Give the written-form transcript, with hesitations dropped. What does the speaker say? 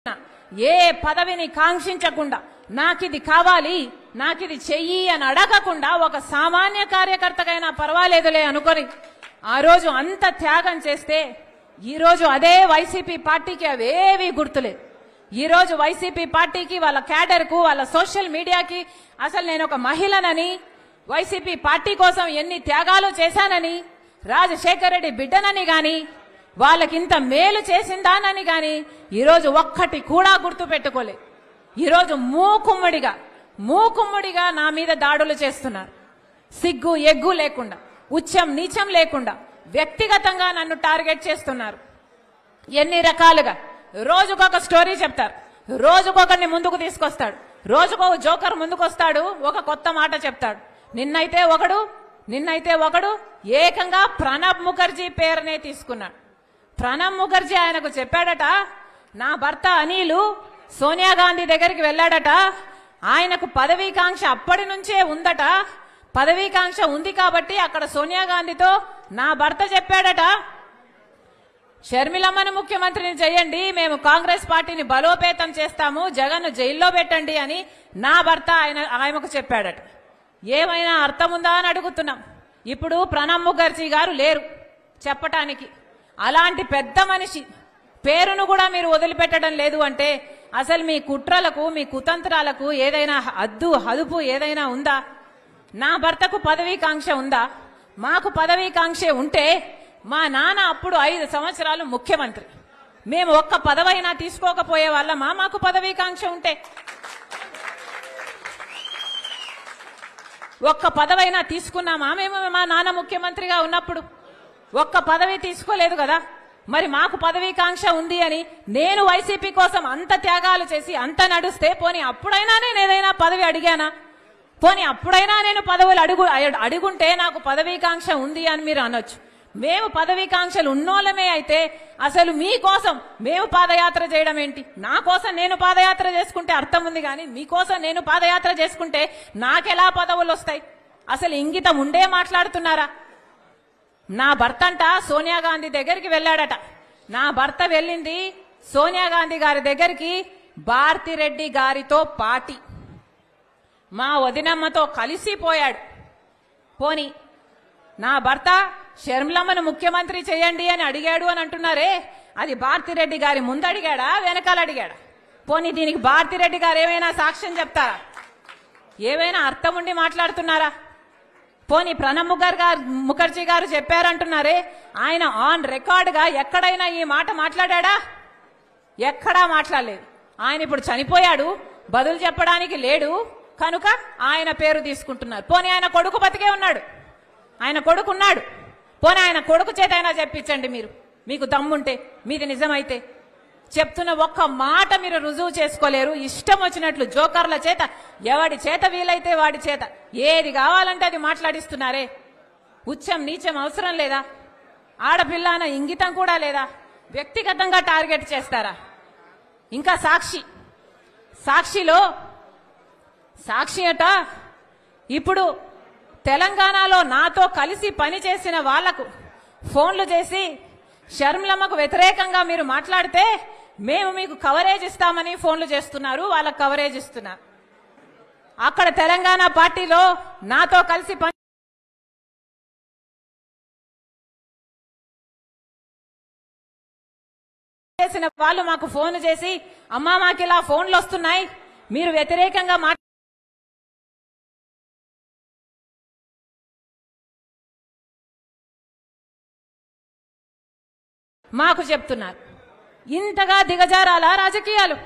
ఏ పదవిని కాంక్షించకుండా నాకిది కావాలి నాకిది చెయ్యి అని అడగకుండా ఒక సామాన్య కార్యకర్తకైనా పర్వాలేదులే అనుకొని ఆ రోజు అంత త్యాగం చేస్తే ఈ రోజు అదే వైసీపీ పార్టీకి అవేవి గుర్తులేదు. ఈ రోజు వైసీపీ పార్టీకి వాళ్ళ క్యాడర్ కు వాళ్ళ సోషల్ మీడియాకి అసలు నేను ఒక మహిళనని వైసీపీ పార్టీ కోసం ఎన్ని త్యాగాలు చేశానని రాజశేఖర రెడ్డి బిడ్డనని గాని వాళ్ళకింత మేలు చేసిందానని గాని ఈరోజు ఒక్కటి కూడా గుర్తు పెట్టుకోలే. ఈరోజు మూకుమ్మడిగా నా మీద దాడులు చేస్తున్నారు. సిగ్గు ఎగ్గు లేకుండా ఉచ్చం నీచం లేకుండా వ్యక్తిగతంగా నన్ను టార్గెట్ చేస్తున్నారు. ఎన్ని రకాలుగా రోజుకొక స్టోరీ చెప్తారు, రోజుకొకరిని ముందుకు తీసుకొస్తాడు, రోజుకొక జోకర్ ముందుకొస్తాడు, ఒక కొత్త మాట చెప్తాడు. నిన్నైతే ఒకడు ఏకంగా ప్రణబ్ ముఖర్జీ పేరునే తీసుకున్నాడు. ప్రణబ్ ముఖర్జీ ఆయనకు చెప్పాడట, నా భర్త అనిలు సోనియా గాంధీ దగ్గరికి వెళ్ళాడట, ఆయనకు పదవీకాంక్ష అప్పటి నుంచే ఉందట, పదవీకాంక్ష ఉంది కాబట్టి అక్కడ సోనియా గాంధీతో నా భర్త చెప్పాడట, షర్మిలమ్మను ముఖ్యమంత్రిని చేయండి, మేము కాంగ్రెస్ పార్టీని బలోపేతం చేస్తాము, జగన్ జైల్లో పెట్టండి అని నా భర్త ఆయనకు చెప్పాడట. ఏమైనా అర్థం ఉందా అని అడుగుతున్నాం. ఇప్పుడు ప్రణబ్ ముఖర్జీ గారు లేరు చెప్పటానికి. అలాంటి పెద్ద మనిషి పేరును కూడా మీరు వదిలిపెట్టడం లేదు అంటే అసలు మీ కుట్రలకు మీ కుతంత్రాలకు ఏదైనా హదుపు ఏదైనా ఉందా? నా భర్తకు పదవీకాంక్ష ఉందా? మాకు పదవీకాంక్ష ఉంటే మా నాన్న అప్పుడు 5 సంవత్సరాలు ముఖ్యమంత్రి, మేము ఒక్క పదవైనా తీసుకోకపోయే వాళ్ళమా? మాకు పదవీకాంక్ష ఉంటే ఒక్క పదవైనా తీసుకున్నామా మేము? మా నాన్న ముఖ్యమంత్రిగా ఉన్నప్పుడు ఒక్క పదవి తీసుకోలేదు కదా. మరి మాకు పదవీకాంక్ష ఉంది అని నేను వైసీపీ కోసం అంత త్యాగాలు చేసి అంత నడుస్తే పోనీ అప్పుడైనా నేను ఏదైనా పదవి అడిగానా? పోనీ అప్పుడైనా నేను పదవులు అడుగుంటే నాకు పదవీకాంక్ష ఉంది అని మీరు అనొచ్చు. మేము పదవీకాంక్షలు ఉన్నోళ్ళమే అయితే అసలు మీకోసం మేము పాదయాత్ర చేయడం ఏంటి? నా కోసం నేను పాదయాత్ర చేసుకుంటే అర్థం ఉంది, కానీ మీకోసం నేను పాదయాత్ర చేసుకుంటే నాకెలా పదవులు వస్తాయి? అసలు ఇంగితం ఉండే మాట్లాడుతున్నారా? నా భర్త అంట సోనియా గాంధీ దగ్గరికి వెళ్ళాడట. నా భర్త వెళ్ళింది సోనియా గాంధీ గారి దగ్గరికి భారతిరెడ్డి గారితో పార్టీ మా వదినమ్మతో కలిసిపోయాడు. పోని నా భర్త షర్మిలమ్మను ముఖ్యమంత్రి చేయండి అని అడిగాడు అని అంటున్నారే, అది భారతిరెడ్డి గారి ముందు అడిగాడా వెనకాల అడిగాడా? పోనీ దీనికి భారతిరెడ్డి గారు ఏమైనా సాక్ష్యం చెప్తారా? ఏమైనా అర్థం ఉండి మాట్లాడుతున్నారా? పోనీ ప్రణబ్ ముఖర్జీ గారు చెప్పారంటున్నారే, ఆయన ఆన్ రికార్డ్ గా ఎక్కడైనా ఈ మాట మాట్లాడా? ఎక్కడా మాట్లాడలేదు. ఆయన ఇప్పుడు చనిపోయాడు, బదులు చెప్పడానికి లేడు కనుక ఆయన పేరు తీసుకుంటున్నారు. పోనీ ఆయన కొడుకు బతికే ఉన్నాడు, ఆయన కొడుకున్నాడు, పోనీ ఆయన కొడుకు చేత అయినా చెప్పించండి మీకు దమ్ముంటే, మీది నిజమైతే. చెప్తున్న ఒక్క మాట మీరు రుజువు చేసుకోలేరు. ఇష్టం వచ్చినట్లు జోకర్ల చేత ఎవడి చేత వీలైతే వాడి చేత ఏది కావాలంటే అది మాట్లాడిస్తున్నారే. ఉచ్చం నీచం అవసరం లేదా? ఆడపిల్ల అన్న ఇంగితం కూడా లేదా? వ్యక్తిగతంగా టార్గెట్ చేస్తారా? ఇంకా సాక్షి అట ఇప్పుడు తెలంగాణలో నాతో కలిసి పనిచేసిన వాళ్లకు ఫోన్లు చేసి షర్మిలమ్మకు వ్యతిరేకంగా మీరు మాట్లాడితే మేము మీకు కవరేజ్ ఇస్తామని ఫోన్లు చేస్తున్నారు, వాళ్ళకు కవరేజ్ ఇస్తున్నారు. అక్కడ తెలంగాణ పార్టీలో నాతో కలిసి పనిచేసిన వాళ్ళు మాకు ఫోన్ చేసి, అమ్మా మాకు ఇలా ఫోన్లు వస్తున్నాయి, మీరు వ్యతిరేకంగా మాకు చెప్తున్నారు. ఇంతగా దిగజారాలా రాజకీయాలు?